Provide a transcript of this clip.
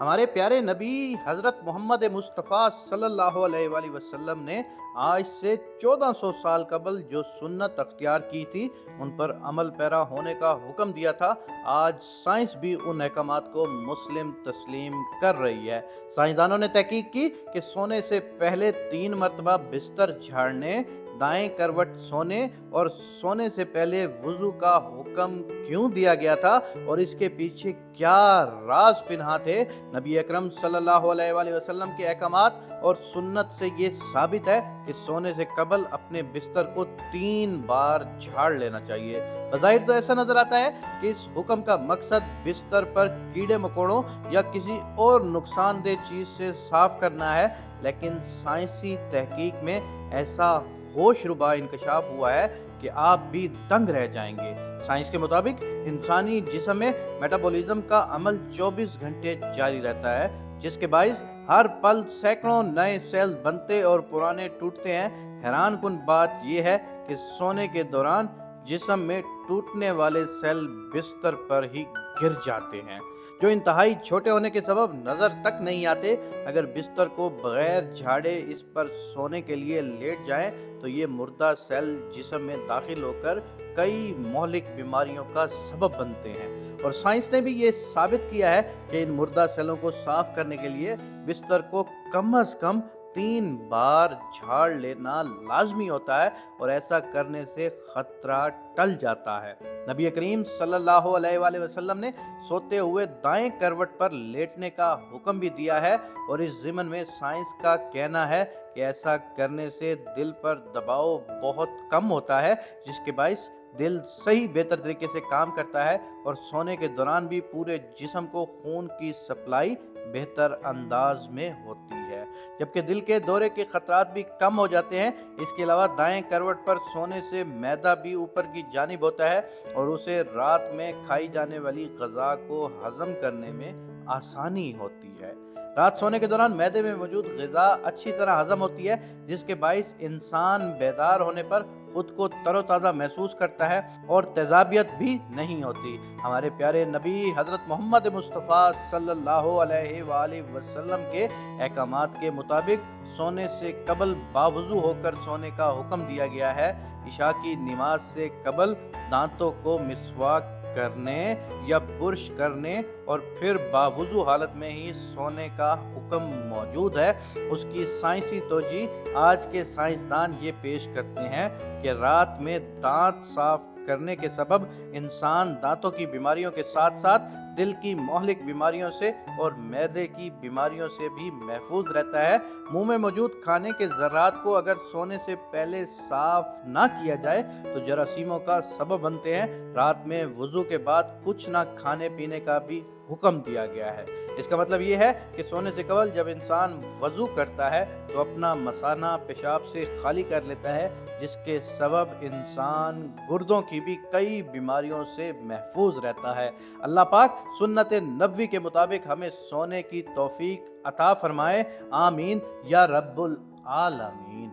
ہمارے پیارے نبی حضرت محمد مصطفیٰ صلی اللہ علیہ وآلہ وسلم نے آج سے 1400 سال قبل جو سنت اختیار کی تھی ان پر عمل پیرا ہونے کا حکم دیا تھا۔ آج سائنس بھی ان احکامات کو مسلم تسلیم کر رہی ہے۔ سائنسدانوں نے تحقیق کی کہ سونے سے پہلے 3 مرتبہ بستر جھاڑنے، دائیں کروٹ سونے اور سونے سے پہلے وضو کا حکم کیوں دیا گیا تھا اور اس کے پیچھے کیا راز پنہا تھے۔ نبی اکرم صلی اللہ علیہ وآلہ وسلم کے احکامات اور سنت سے یہ ثابت ہے کہ سونے سے قبل اپنے بستر کو 3 بار جھاڑ لینا چاہیے۔ بظاہر تو ایسا نظر آتا ہے کہ اس حکم کا مقصد بستر پر کیڑے مکوڑوں یا کسی اور نقصان دہ چیز سے صاف کرنا ہے، لیکن سائنسی تحقیق میں ایسا ہوش ربا انکشاف ہوا ہے کہ آپ بھی دنگ رہ جائیں گے۔ سائنس کے مطابق انسانی جسم میں میٹابولزم کا عمل 24 گھنٹے جاری رہتا ہے، جس کے باعث ہر پل سینکڑوں نئے سیل بنتے اور پرانے ٹوٹتے ہیں۔ حیران کن بات یہ ہے کہ سونے کے دوران جسم میں ٹوٹنے والے سیل بستر پر ہی گر جاتے ہیں، جو انتہائی چھوٹے ہونے کے سبب نظر تک نہیں آتے۔ اگر بستر کو بغیر جھاڑے اس پر سونے کے لیے لیٹ جائیں تو یہ مردہ سیل جسم میں داخل ہو کر کئی مہلک بیماریوں کا سبب بنتے ہیں، اور سائنس نے بھی یہ ثابت کیا ہے کہ ان مردہ سیلوں کو صاف کرنے کے لیے بستر کو کم از کم 3 بار جھاڑ لینا لازمی ہوتا ہے، اور ایسا کرنے سے خطرہ ٹل جاتا ہے۔ نبی کریم صلی اللہ علیہ وآلہ وسلم نے سوتے ہوئے دائیں کروٹ پر لیٹنے کا حکم بھی دیا ہے، اور اس ضمن میں سائنس کا کہنا ہے کہ ایسا کرنے سے دل پر دباؤ بہت کم ہوتا ہے، جس کے باعث دل صحیح بہتر طریقے سے کام کرتا ہے، اور سونے کے دوران بھی پورے جسم کو خون کی سپلائی بہتر انداز میں ہوتی ہے، جبکہ دل کے دورے کے خطرات بھی کم ہو جاتے ہیں۔ اس کے علاوہ دائیں کروٹ پر سونے سے معدہ بھی اوپر کی جانب ہوتا ہے، اور اسے رات میں کھائی جانے والی غذا کو ہضم کرنے میں آسانی ہوتی ہے۔ رات سونے کے دوران معدے میں موجود غذا اچھی طرح ہضم ہوتی ہے، جس کے باعث انسان بیدار ہونے پر خود کو تر و تازہ محسوس کرتا ہے اور تیزابیت بھی نہیں ہوتی۔ ہمارے پیارے نبی حضرت محمد مصطفیٰ صلی اللہ علیہ وآلہ وسلم کے احکامات کے مطابق سونے سے قبل باوضو ہو کر سونے کا حکم دیا گیا ہے۔ عشاء کی نماز سے قبل دانتوں کو مسواک کرنے یا برش کرنے اور پھر باوضو حالت میں ہی سونے کا حکم موجود ہے۔ اس کی سائنسی توجیہ آج کے سائنسدان یہ پیش کرتے ہیں کہ رات میں دانت صاف کرنے کے سبب انسان دانتوں کی بیماریوں کے ساتھ ساتھ دل کی مہلک بیماریوں سے اور معدے کی بیماریوں سے بھی محفوظ رہتا ہے۔ منہ میں موجود کھانے کے ذرات کو اگر سونے سے پہلے صاف نہ کیا جائے تو جراثیموں کا سبب بنتے ہیں۔ رات میں وضو کے بعد کچھ نہ کھانے پینے کا بھی حکم دیا گیا ہے۔ اس کا مطلب یہ ہے کہ سونے سے قبل جب انسان وضو کرتا ہے تو اپنا مثانہ پیشاب سے خالی کر لیتا ہے، جس کے سبب انسان گردوں کی بھی کئی بیماریوں سے محفوظ رہتا ہے۔ اللہ پاک سنت نبوی کے مطابق ہمیں سونے کی توفیق عطا فرمائے، آمین یا رب العالمین۔